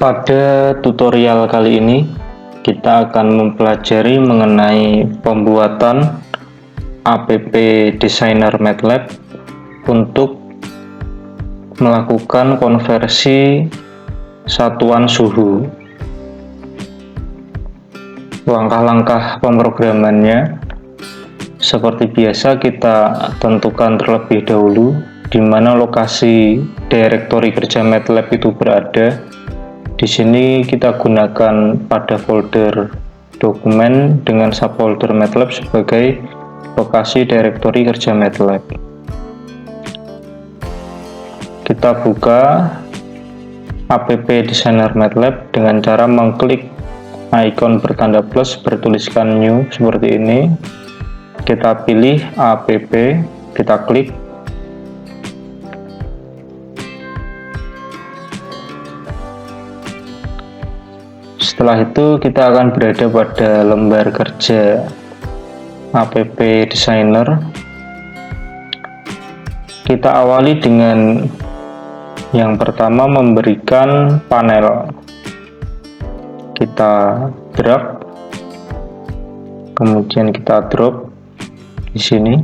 Pada tutorial kali ini, kita akan mempelajari mengenai pembuatan app Designer MATLAB untuk melakukan konversi satuan suhu. Langkah-langkah pemrogramannya seperti biasa kita tentukan terlebih dahulu di mana lokasi direktori kerja MATLAB itu berada. Di sini kita gunakan pada folder dokumen dengan subfolder MATLAB sebagai lokasi direktori kerja MATLAB. Kita buka app Designer MATLAB dengan cara mengklik icon bertanda plus bertuliskan new seperti ini. Kita pilih app, kita klik. Setelah itu kita akan berada pada lembar kerja app Designer. Kita awali dengan yang pertama memberikan panel. Kita drag, kemudian kita drop di sini.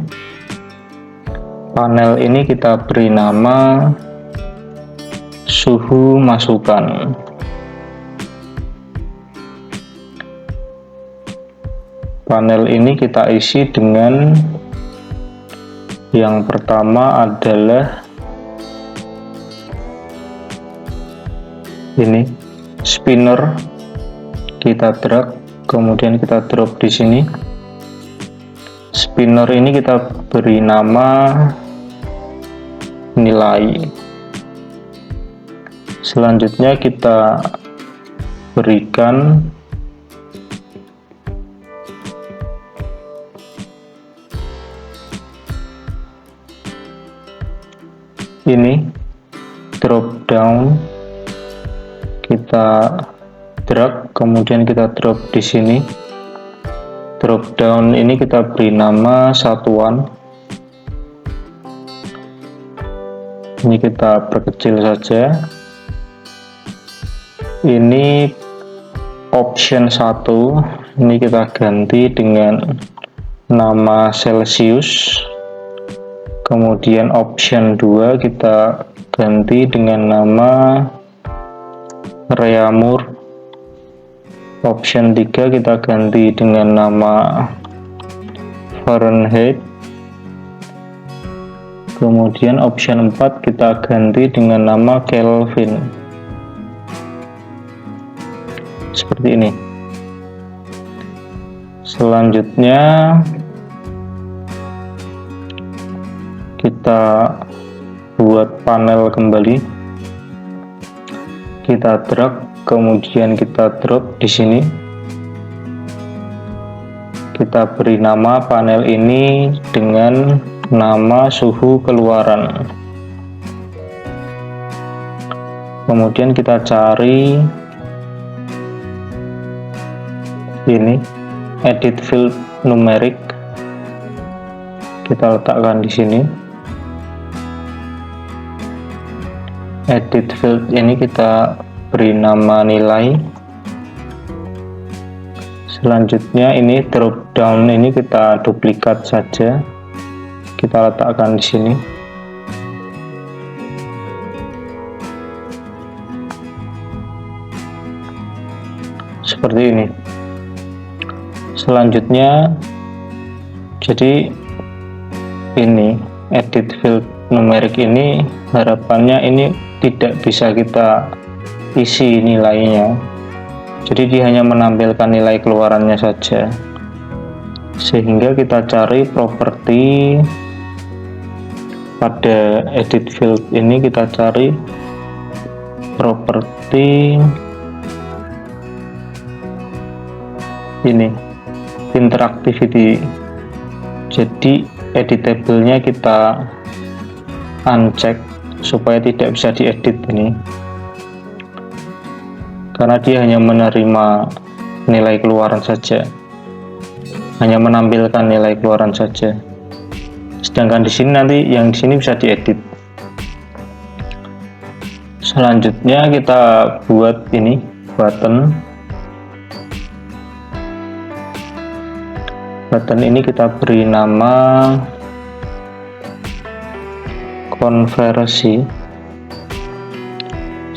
Panel ini kita beri nama suhu masukan. Panel ini kita isi dengan yang pertama adalah ini spinner. Kita drag, kemudian kita drop di sini. Spinner ini kita beri nama nilai. Selanjutnya kita berikan ini drop down. Kita drag, kemudian kita drop di sini. Drop down ini kita beri nama satuan. Ini kita perkecil saja. Ini option 1, ini kita ganti dengan nama Celsius. Kemudian option 2 kita ganti dengan nama Reaumur. Option 3 kita ganti dengan nama Fahrenheit. Kemudian option 4 kita ganti dengan nama Kelvin. Seperti ini. Selanjutnya kita buat panel kembali. Kita drag, kemudian kita drop di sini. Kita beri nama panel ini dengan nama suhu keluaran. Kemudian kita cari ini edit field numeric. Kita letakkan di sini. Edit field ini kita beri nama nilai. Selanjutnya ini drop down ini kita duplikat saja. Kita letakkan di sini. Seperti ini. Selanjutnya jadi ini edit field numeric ini harapannya ini tidak bisa kita isi nilainya, jadi dia hanya menampilkan nilai keluarannya saja. Sehingga kita cari properti pada edit field ini, kita cari properti ini interactivity. Jadi editable-nya kita uncheck supaya tidak bisa diedit ini, karena dia hanya menerima nilai keluaran saja, hanya menampilkan nilai keluaran saja. Sedangkan di sini nanti yang di sini bisa diedit. Selanjutnya kita buat ini button ini kita beri nama konversi.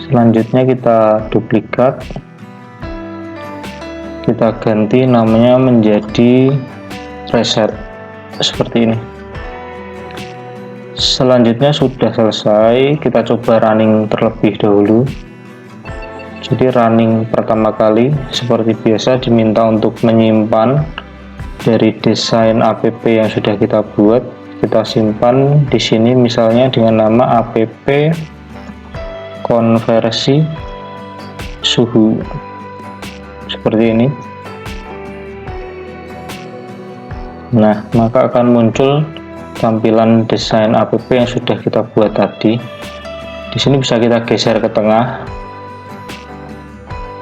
Selanjutnya kita duplikat, kita ganti namanya menjadi reset seperti ini. Selanjutnya sudah selesai, kita coba running terlebih dahulu. Jadi running pertama kali seperti biasa diminta untuk menyimpan dari desain app yang sudah kita buat. Kita simpan di sini misalnya dengan nama app konversi suhu seperti ini. Nah, maka akan muncul tampilan desain app yang sudah kita buat tadi. Di sini bisa kita geser ke tengah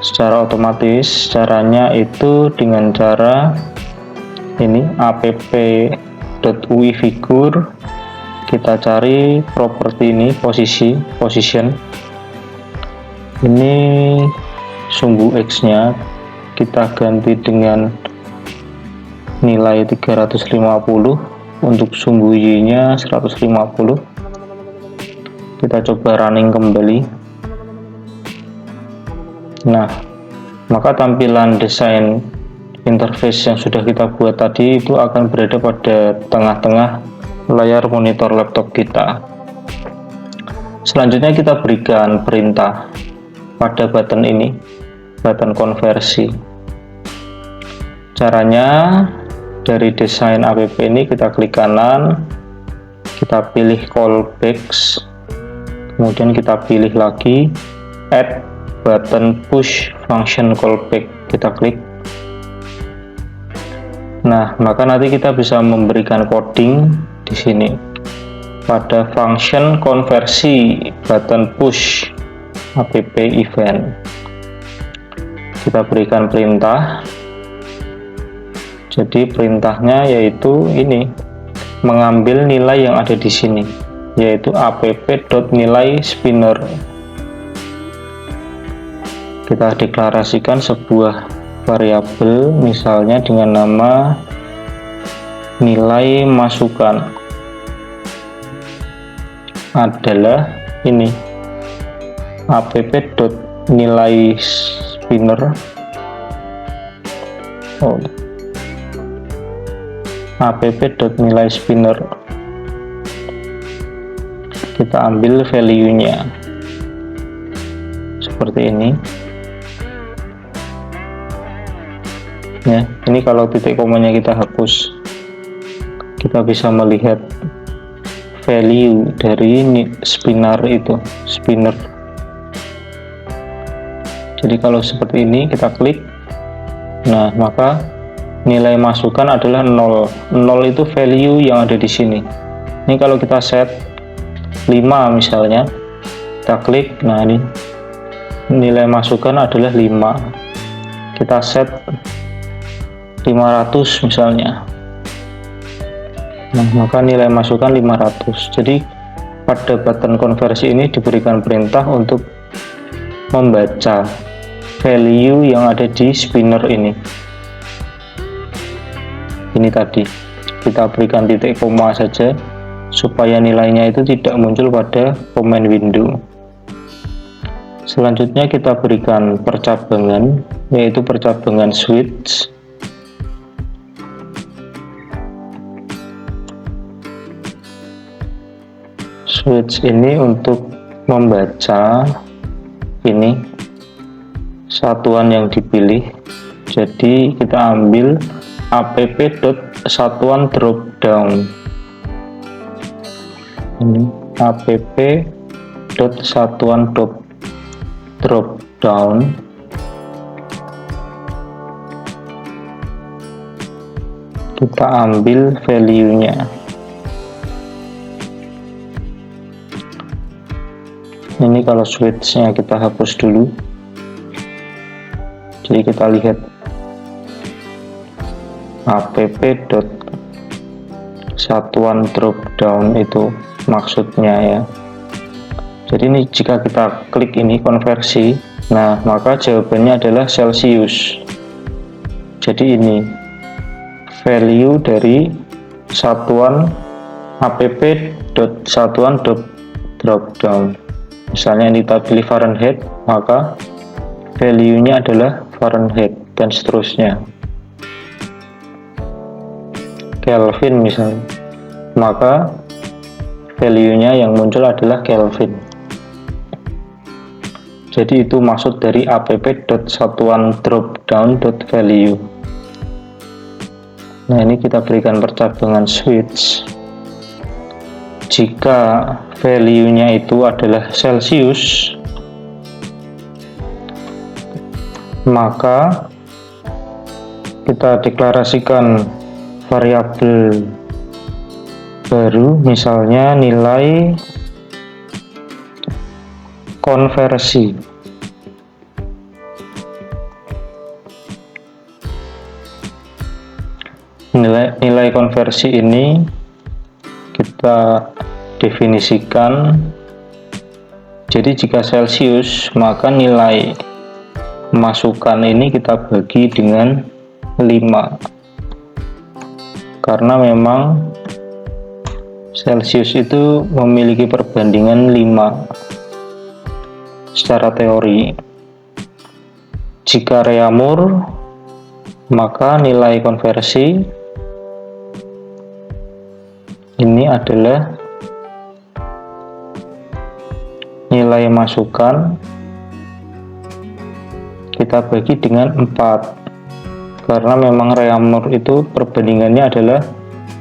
secara otomatis. Caranya itu dengan cara ini app.ui figure, kita cari properti ini position. Ini sumbu X nya kita ganti dengan nilai 350, untuk sumbu Y nya 150. Kita coba running kembali. Nah, maka tampilan desain interface yang sudah kita buat tadi itu akan berada pada tengah-tengah layar monitor laptop kita. Selanjutnya kita berikan perintah pada button ini, button konversi. Caranya dari desain app ini kita klik kanan, kita pilih callbacks, kemudian kita pilih lagi add button push function callback, kita klik. Nah, maka nanti kita bisa memberikan coding di sini pada function konversi button push app event. Kita berikan perintah. Jadi perintahnya yaitu ini, mengambil nilai yang ada di sini, yaitu app.nilai spinner. Kita deklarasikan sebuah variabel misalnya dengan nama nilai masukan adalah ini app.nilai spinner. app.nilai spinner, kita ambil value nya seperti ini ya. Ini kalau titik komanya kita hapus, kita bisa melihat value dari spinner itu, spinner. Jadi kalau seperti ini kita klik, nah maka nilai masukan adalah 0. 0 itu value yang ada di sini. Ini kalau kita set 5 misalnya, kita klik, nah ini nilai masukan adalah 5. Kita set 500 misalnya. Nah, maka nilai masukan 500. Jadi pada button konversi ini diberikan perintah untuk membaca value yang ada di spinner ini. Ini tadi kita berikan titik koma saja supaya nilainya itu tidak muncul pada command window. Selanjutnya kita berikan percabangan, yaitu percabangan switch. Switch ini untuk membaca ini satuan yang dipilih. Jadi kita ambil app.satuan dropdown. Ini app.satuan dropdown. Kita ambil value-nya. Ini kalau switch-nya kita hapus dulu. Jadi kita lihat app.satuan dropdown itu maksudnya ya. Jadi ini jika kita klik ini konversi, nah maka jawabannya adalah Celsius. Jadi ini value dari satuan app.satuan dropdown. Misalnya kita pilih Fahrenheit, maka value-nya adalah Fahrenheit dan seterusnya. Kelvin misalnya, maka value-nya yang muncul adalah Kelvin. Jadi itu maksud dari app.satuan dropdown.value. Nah, ini kita berikan percabangan switch. Jika value-nya itu adalah Celsius, maka kita deklarasikan variabel baru, misalnya nilai konversi. Nilai konversi ini kita definisikan. Jadi jika Celsius, maka nilai masukan ini kita bagi dengan 5. Karena memang Celsius itu memiliki perbandingan 5 secara teori. Jika Reaumur, maka nilai konversi ini adalah nilai masukan kita bagi dengan 4, karena memang Reaumur itu perbandingannya adalah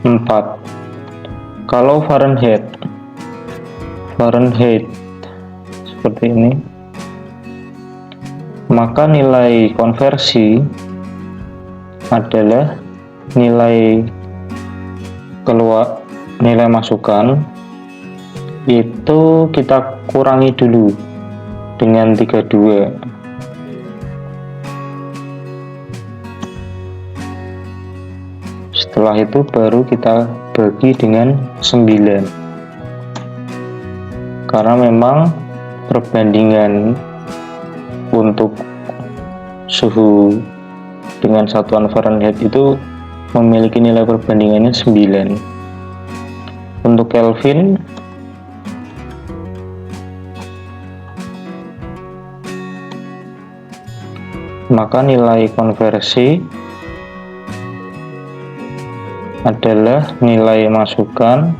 4. Kalau Fahrenheit seperti ini, maka nilai konversi adalah nilai masukan itu kita kurangi dulu dengan 32. Setelah itu baru kita bagi dengan 9, karena memang perbandingan untuk suhu dengan satuan Fahrenheit itu memiliki nilai perbandingannya 9. Untuk Kelvin, maka nilai konversi adalah nilai masukan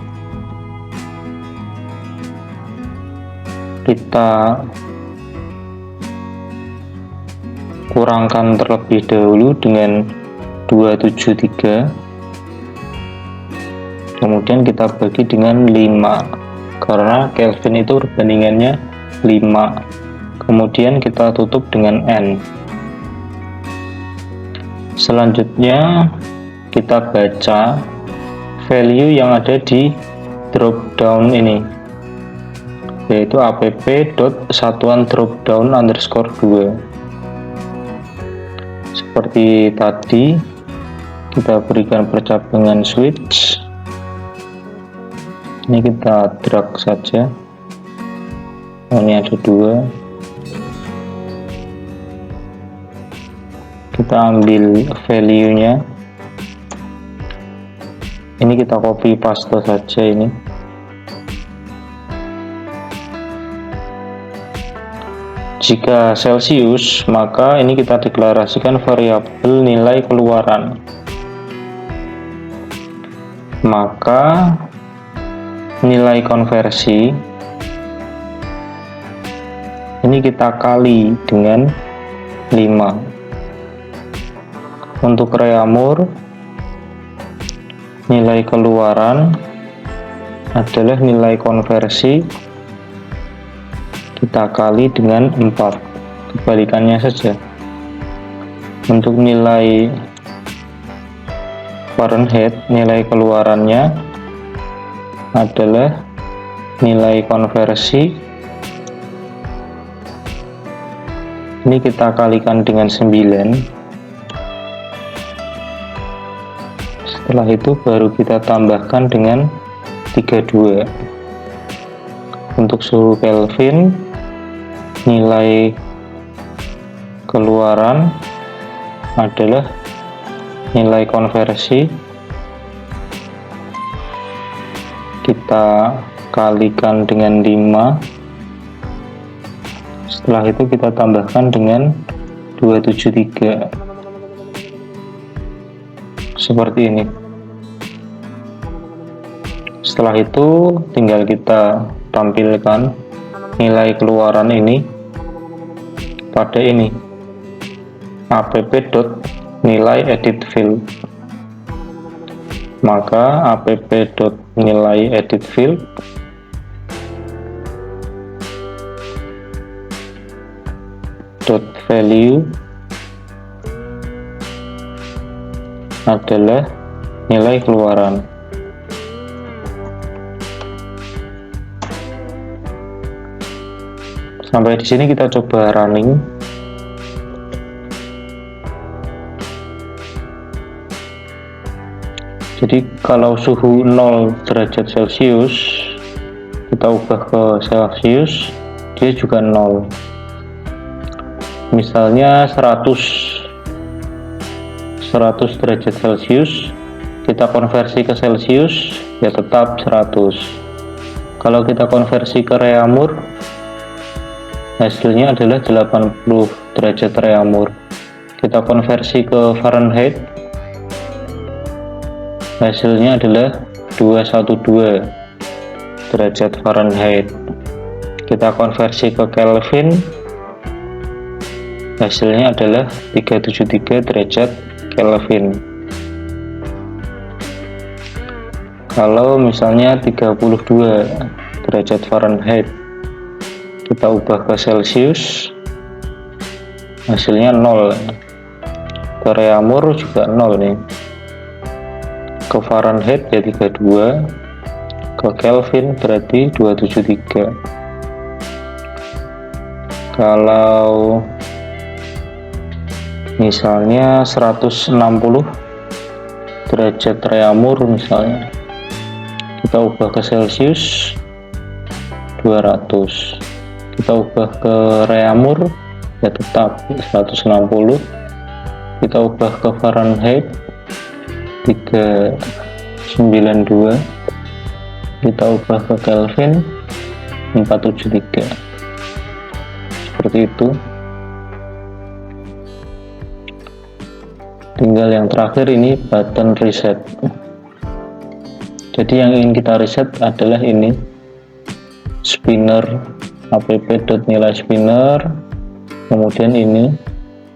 kita kurangkan terlebih dahulu dengan 273, kemudian kita bagi dengan 5, karena Kelvin itu perbandingannya 5, kemudian kita tutup dengan N. Selanjutnya kita baca value yang ada di dropdown ini, yaitu app.satuan dropdown _2. Seperti tadi, kita berikan percabangan switch. Ini kita drag saja. Ini ada 2. Kita ambil value-nya. Ini kita copy paste saja ini. Jika Celsius, maka ini kita deklarasikan variabel nilai keluaran. Maka nilai konversi ini kita kali dengan 5. Untuk Reaumur, nilai keluaran adalah nilai konversi kita kali dengan 4, kebalikannya saja. Untuk nilai Fahrenheit, nilai keluarannya adalah nilai konversi ini kita kalikan dengan 9. Setelah itu baru kita tambahkan dengan 32. Untuk suhu Kelvin, nilai keluaran adalah nilai konversi, kita kalikan dengan 5, setelah itu kita tambahkan dengan 273 seperti ini. Setelah itu tinggal kita tampilkan nilai keluaran ini pada ini, app nilai edit field. Maka app nilai edit field value adalah nilai keluaran. Sampai di sini kita coba running. Jadi kalau suhu 0 derajat Celcius kita ubah ke Celcius, dia juga 0. Misalnya 100 derajat Celcius, kita konversi ke Celcius, ya tetap 100. Kalau kita konversi ke Reaumur, hasilnya adalah 80 derajat Reaumur. Kita konversi ke Fahrenheit, hasilnya adalah 212 derajat Fahrenheit. Kita konversi ke Kelvin, hasilnya adalah 373 derajat Kelvin. Kalau misalnya 32 derajat Fahrenheit, kita ubah ke Celcius, hasilnya 0. Ke Reaumur juga 0 nih. Ke Fahrenheit ya 32, ke Kelvin berarti 273. Kalau misalnya 160 derajat Reaumur misalnya, kita ubah ke Celcius 200. Kita ubah ke Reaumur ya tetap 160. Kita ubah ke Fahrenheit 392. Kita ubah ke Kelvin 473. Seperti itu. Tinggal yang terakhir ini button reset. Jadi yang ingin kita reset adalah ini, spinner, app.nilai spinner, kemudian ini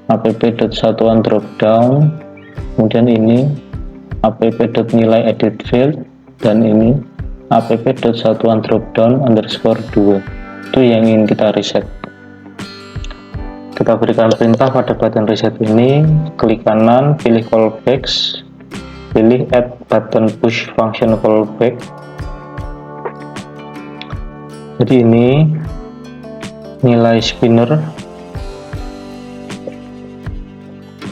app.satuan dropdown, kemudian ini app.nilai edit field, dan ini app.satuan dropdown underscore 2. Itu yang ingin kita reset. Kita berikan perintah pada button reset ini, klik kanan, pilih callbacks, pilih add button push function callback. Jadi ini nilai spinner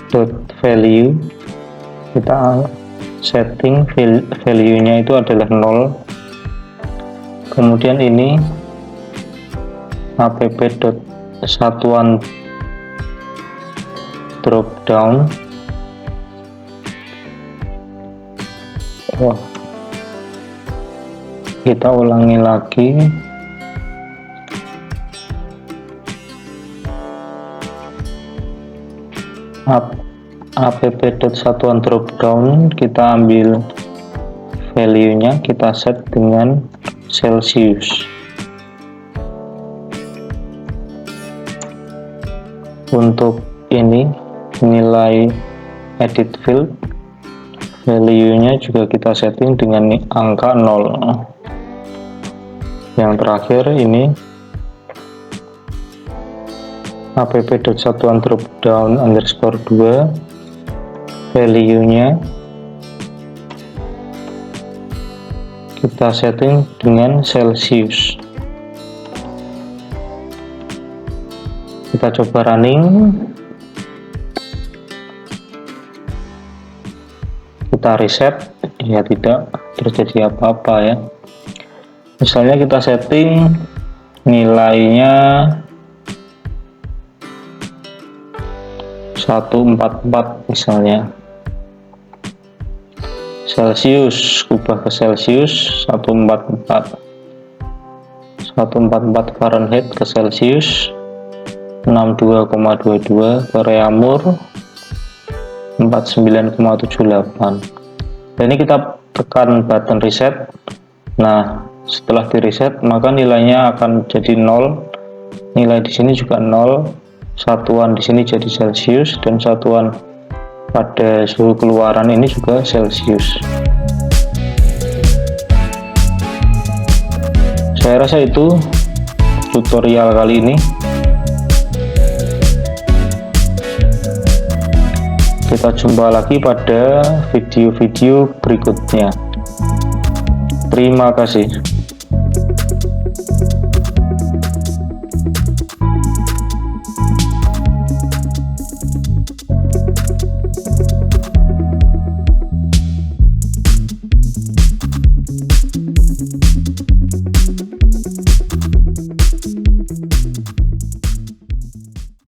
dot value, kita setting value nya itu adalah 0. Kemudian ini app.satuan drop down. Kita ulangi lagi. app.satuan drop down, kita ambil value nya, kita set dengan Celsius. Untuk ini nilai edit field, value nya juga kita setting dengan angka 0. Yang terakhir ini app.satuan dropdown underscore 2, value nya kita setting dengan Celsius. Kita coba running, kita reset, ya tidak terjadi apa-apa ya. Misalnya kita setting nilainya 144 misalnya. Celcius, ubah ke Celcius, 144 Fahrenheit ke Celcius, 62,22 ke Reaumur, 49,78. Dan ini kita tekan button reset. Nah, setelah di reset maka nilainya akan jadi 0. Nilai di sini juga 0. Satuan di sini jadi Celcius dan satuan pada suhu keluaran ini juga Celcius. Saya rasa itu tutorial kali ini. Kita jumpa lagi pada video-video berikutnya. Terima kasih.